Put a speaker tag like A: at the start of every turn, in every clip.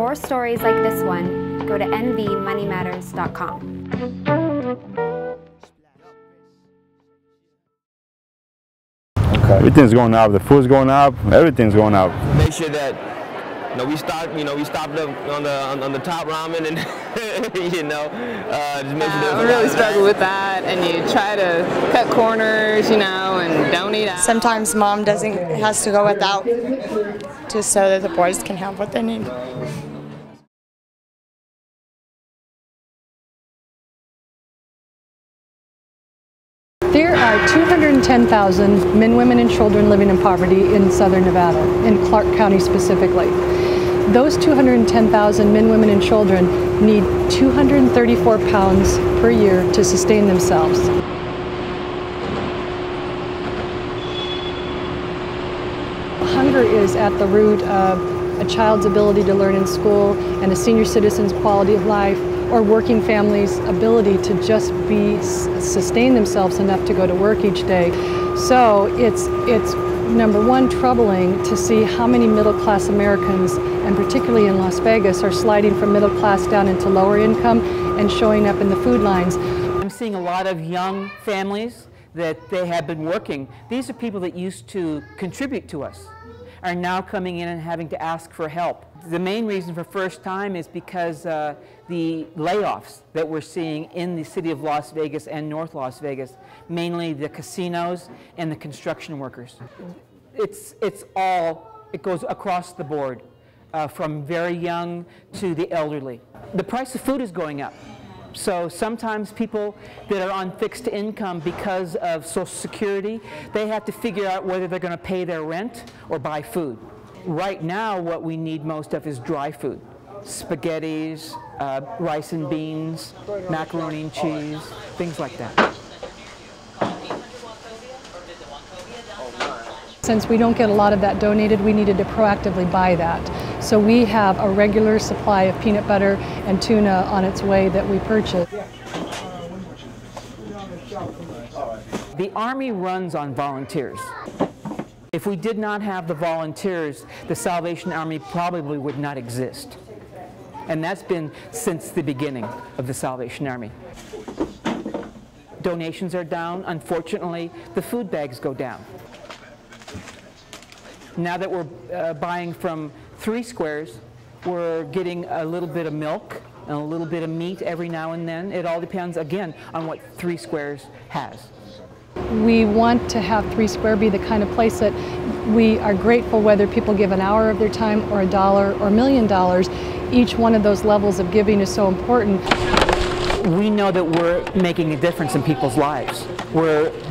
A: more stories like this one, go to nvmoneymatters.com.
B: Okay. Everything's going up. The food's going up. Everything's going up.
C: Make sure that we stopped up on the top ramen and just make sure
D: we really struggle with that, and you try to cut corners, and don't eat out.
E: Sometimes mom has to go without, just so that the boys can have what they need.
F: There are 210,000 men, women, and children living in poverty in southern Nevada, in Clark County specifically. Those 210,000 men, women, and children need 234 pounds per year to sustain themselves. Hunger is at the root of a child's ability to learn in school and a senior citizen's quality of life, or working families' ability to just sustain themselves enough to go to work each day. So it's number one, troubling to see how many middle-class Americans, and particularly in Las Vegas, are sliding from middle class down into lower income and showing up in the food lines.
G: I'm seeing a lot of young families that they have been working. These are people that used to contribute to us, are now coming in and having to ask for help. The main reason for First Time is because the layoffs that we're seeing in the city of Las Vegas and North Las Vegas, mainly the casinos and the construction workers. It goes across the board, from very young to the elderly. The price of food is going up. So sometimes people that are on fixed income because of Social Security, they have to figure out whether they're going to pay their rent or buy food. Right now, what we need most of is dry food. Spaghettis, rice and beans, macaroni and cheese, things like that.
F: Since we don't get a lot of that donated, we needed to proactively buy that. So we have a regular supply of peanut butter and tuna on its way that we purchase.
G: The Army runs on volunteers. If we did not have the volunteers, the Salvation Army probably would not exist. And that's been since the beginning of the Salvation Army. Donations are down. Unfortunately, the food bags go down. Now that we're buying from 3 Squares, we're getting a little bit of milk and a little bit of meat every now and then. It all depends, again, on what 3 Squares has.
F: We want to have 3 Square be the kind of place that we are grateful whether people give an hour of their time or $1 or $1 million. Each one of those levels of giving is so important.
G: We know that we're making a difference in people's lives.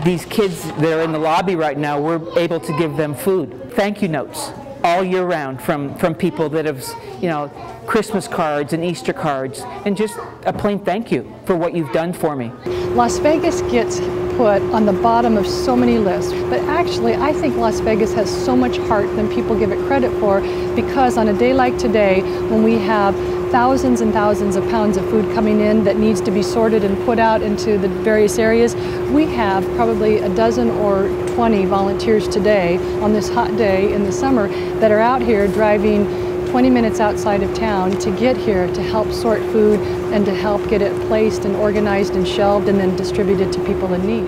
G: These kids that are in the lobby right now, we're able to give them food. Thank you notes all year round from people that have, Christmas cards and Easter cards, and just a plain thank you for what you've done for me.
F: Las Vegas gets put on the bottom of so many lists, but actually I think Las Vegas has so much heart than people give it credit for, because on a day like today, when we have thousands and thousands of pounds of food coming in that needs to be sorted and put out into the various areas, we have probably a dozen or 20 volunteers today on this hot day in the summer that are out here driving 20 minutes outside of town to get here to help sort food and to help get it placed and organized and shelved and then distributed to people in need.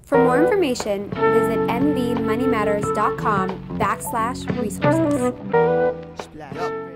A: For more information, visit nvmoneymatters.com/resources.